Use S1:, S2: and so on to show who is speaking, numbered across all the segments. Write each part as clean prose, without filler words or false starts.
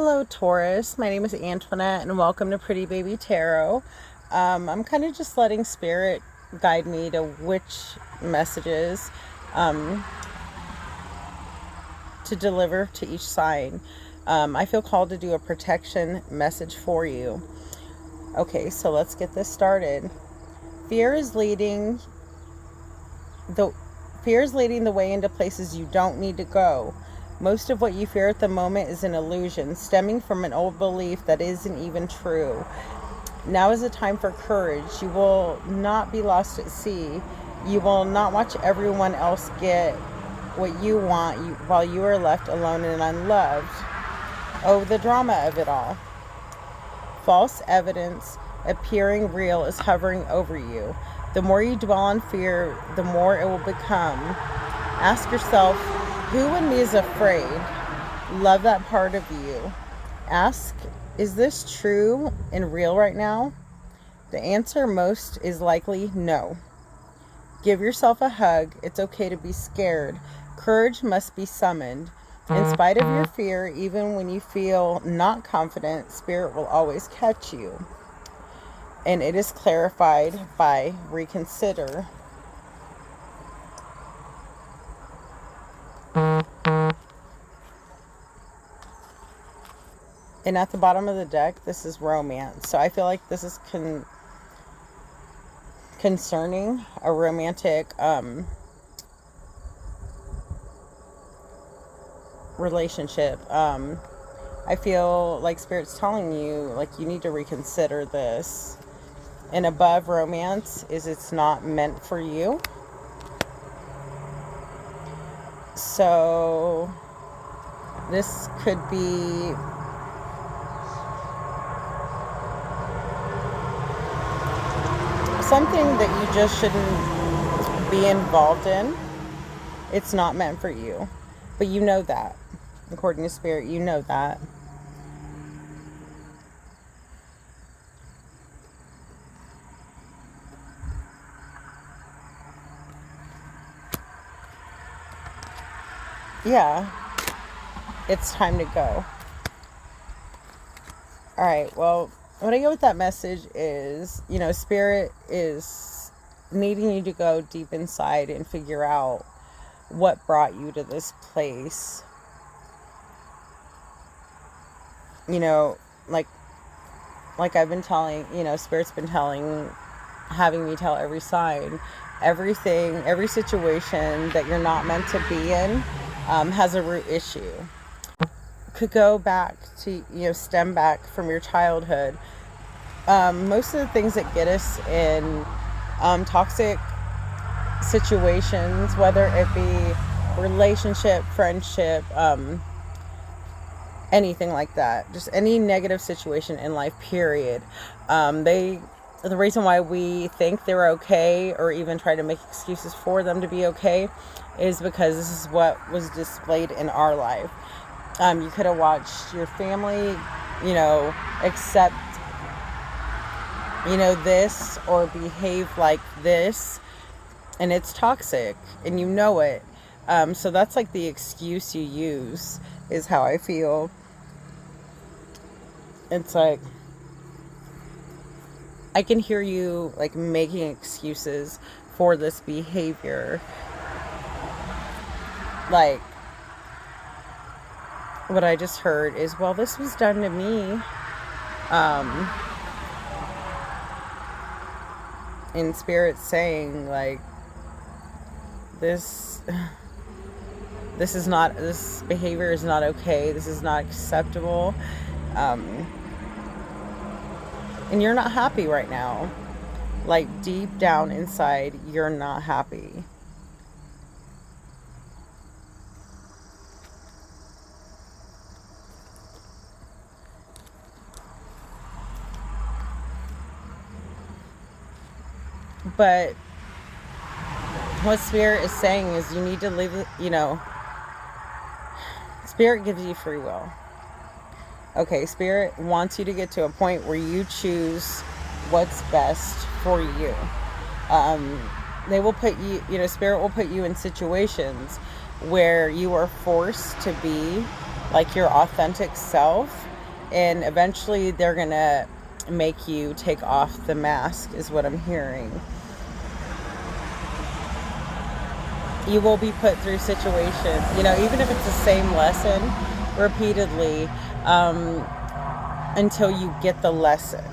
S1: Hello, Taurus. My name is Antoinette, and welcome to Pretty Baby Tarot. I'm kind of just letting Spirit guide me to which messages to deliver to each sign. I feel called to do a protection message for you. Okay, so let's get this started. Fear is leading the way into places you don't need to go. Most of what you fear at the moment is an illusion, stemming from an old belief that isn't even true. Now is a time for courage. You will not be lost at sea. You will not watch everyone else get what you want while you are left alone and unloved. Oh, the drama of it all. False evidence appearing real is hovering over you. The more you dwell on fear, the more it will become. Ask yourself, who in me is afraid? Love that part of you. Ask, is this true and real right now? The answer most is likely no. Give yourself a hug. It's okay to be scared. Courage must be summoned. In spite of your fear, even when you feel not confident, Spirit will always catch you. And it is clarified by reconsider. And at the bottom of the deck, this is romance. So I feel like this is concerning a romantic relationship. I feel like Spirit's telling you, like, you need to reconsider this. And above romance is it's not meant for you. So this could be something that you just shouldn't be involved in. It's not meant for you. But you know that. According to Spirit, you know that. Yeah. It's time to go. Alright, well, what I get with that message is, Spirit is needing you to go deep inside and figure out what brought you to this place. Like I've been telling, Spirit's been having me tell every sign, everything, every situation that you're not meant to be in has a root issue. Could go back to, stem back from your childhood. Most of the things that get us in toxic situations, whether it be relationship, friendship, anything like that, just any negative situation in life, period. The reason why we think they're okay or even try to make excuses for them to be okay is because this is what was displayed in our life. You could have watched your family, accept, this or behave like this, and it's toxic, and you know it. So that's like the excuse you use, is how I feel. It's like, I can hear you like making excuses for this behavior. Like, what I just heard is, well, this was done to me. In Spirit saying, like, this behavior is not okay. This is not acceptable. And you're not happy right now. Like, deep down inside, you're not happy. But what Spirit is saying is you need to live, Spirit gives you free will. Okay, Spirit wants you to get to a point where you choose what's best for you. They will put you, Spirit will put you in situations where you are forced to be like your authentic self, And eventually they're going to make you take off the mask, is what I'm hearing. You will be put through situations, even if it's the same lesson repeatedly, until you get the lesson.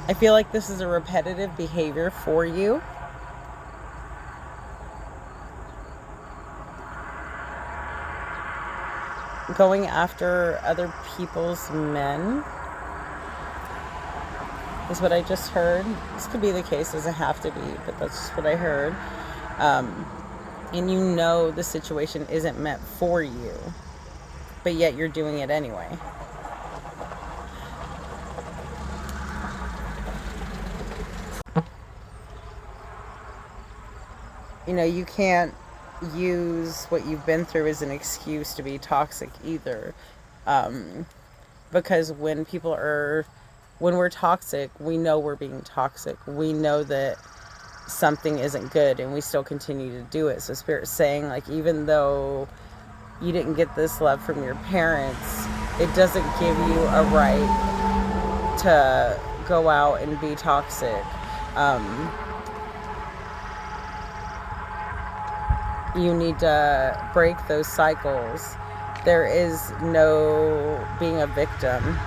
S1: I feel like this is a repetitive behavior for you. Going after other people's men is what I just heard. This could be the case, doesn't have to be, but that's just what I heard. And you know the situation isn't meant for you, but yet you're doing it anyway. You can't use what you've been through as an excuse to be toxic either. Because when we're toxic, we know we're being toxic. We know that something isn't good, and we still continue to do it. So Spirit's saying, like, even though you didn't get this love from your parents, it doesn't give you a right to go out and be toxic. You need to break those cycles. There is no being a victim.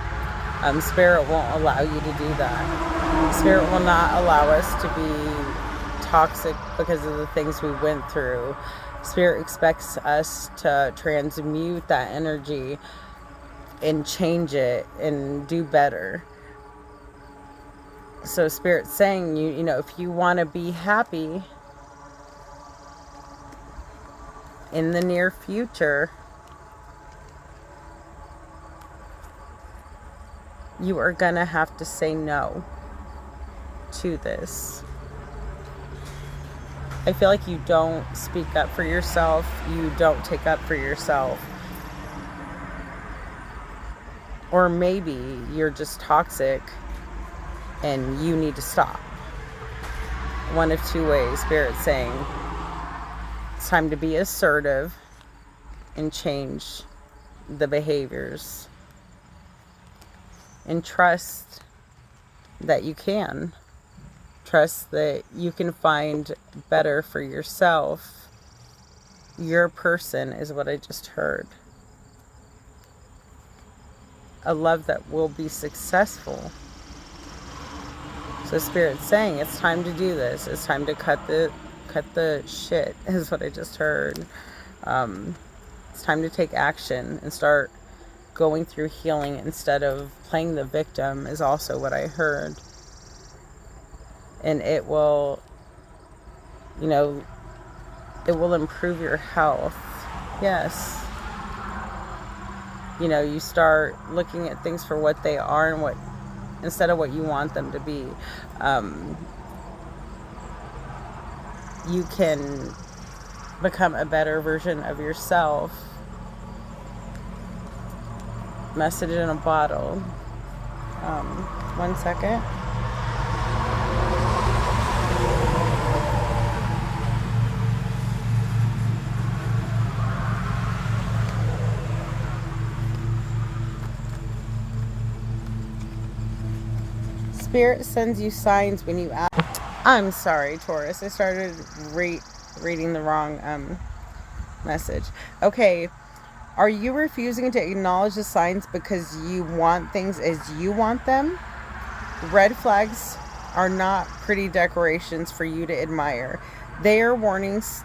S1: Spirit won't allow you to do that. Spirit will not allow us to be toxic because of the things we went through. Spirit expects us to transmute that energy and change it and do better. So Spirit's saying, if you want to be happy in the near future, you are gonna have to say no to this. I feel like you don't speak up for yourself. You don't take up for yourself. Or maybe you're just toxic and you need to stop. One of two ways. Spirit's saying it's time to be assertive and change the behaviors. And trust that you can. Trust that you can find better for yourself. Your person is what I just heard. A love that will be successful. So Spirit's saying it's time to do this. It's time to cut the shit, is what I just heard. It's time to take action and start going through healing instead of playing the victim, is also what I heard. And it will, it will improve your health. Yes. You start looking at things for what they are and instead of what you want them to be. You can become a better version of yourself. Message in a bottle. 1 second. Spirit sends you signs when you ask. I'm sorry, Taurus. I started reading the wrong message. Okay. Are you refusing to acknowledge the signs because you want things as you want them? Red flags are not pretty decorations for you to admire. They are warnings.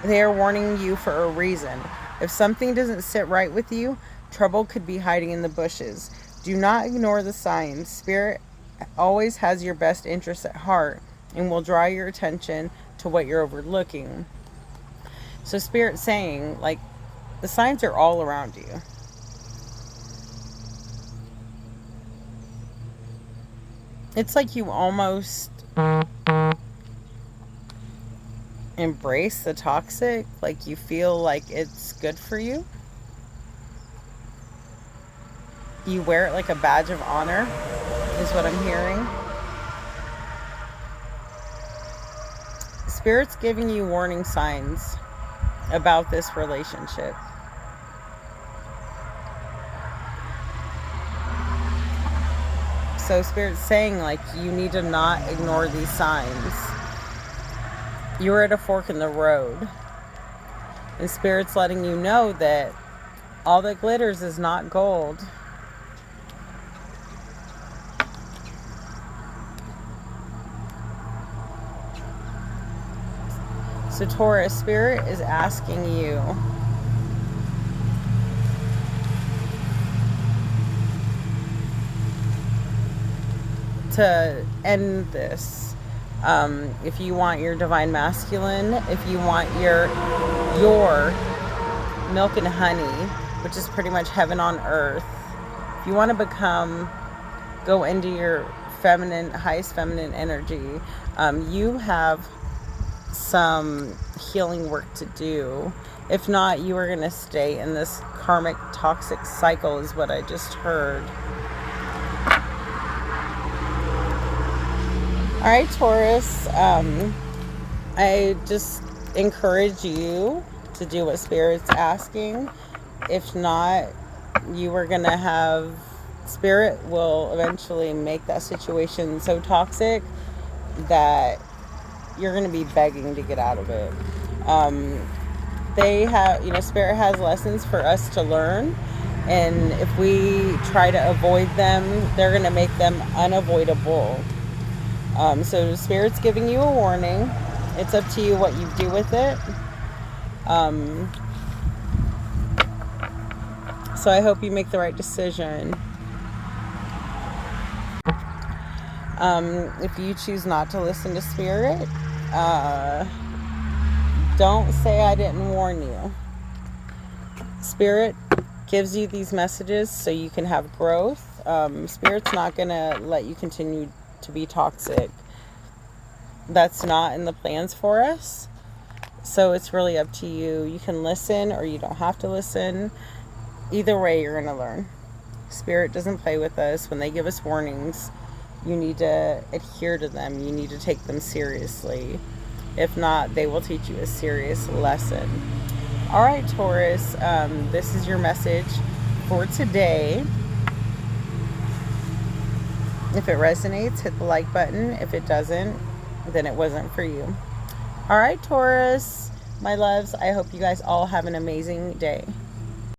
S1: They are warning you for a reason. If something doesn't sit right with you, trouble could be hiding in the bushes. Do not ignore the signs. Spirit always has your best interests at heart and will draw your attention to what you're overlooking. So Spirit's saying, like, the signs are all around you. It's like you almost embrace the toxic, like you feel like it's good for you. You wear it like a badge of honor, is what I'm hearing. Spirit's giving you warning signs about this relationship. So Spirit's saying, like, you need to not ignore these signs. You're at a fork in the road. And Spirit's letting you know that all that glitters is not gold. So Taurus, Spirit is asking you to end this. If you want your divine masculine, if you want your milk and honey, which is pretty much heaven on earth, if you want to go into your feminine, highest feminine energy, you have some healing work to do. If not, you are going to stay in this karmic toxic cycle, is what I just heard. All right, Taurus, I just encourage you to do what Spirit's asking. If not, you are going to have, Spirit will eventually make that situation so toxic that you're going to be begging to get out of it. They have, Spirit has lessons for us to learn. And if we try to avoid them, they're going to make them unavoidable. So Spirit's giving you a warning. It's up to you what you do with it. So I hope you make the right decision. If you choose not to listen to Spirit, don't say I didn't warn you. Spirit gives you these messages so you can have growth. Spirit's not going to let you continue to be toxic. That's not in the plans for us. So it's really up to you. You can listen or you don't have to listen. Either way, you're going to learn. Spirit doesn't play with us. When they give us warnings, you need to adhere to them. You need to take them seriously. If not, they will teach you a serious lesson. All right, Taurus, this is your message for today. If it resonates, hit the like button. If it doesn't, then it wasn't for you. All right, Taurus, my loves, I hope you guys all have an amazing day.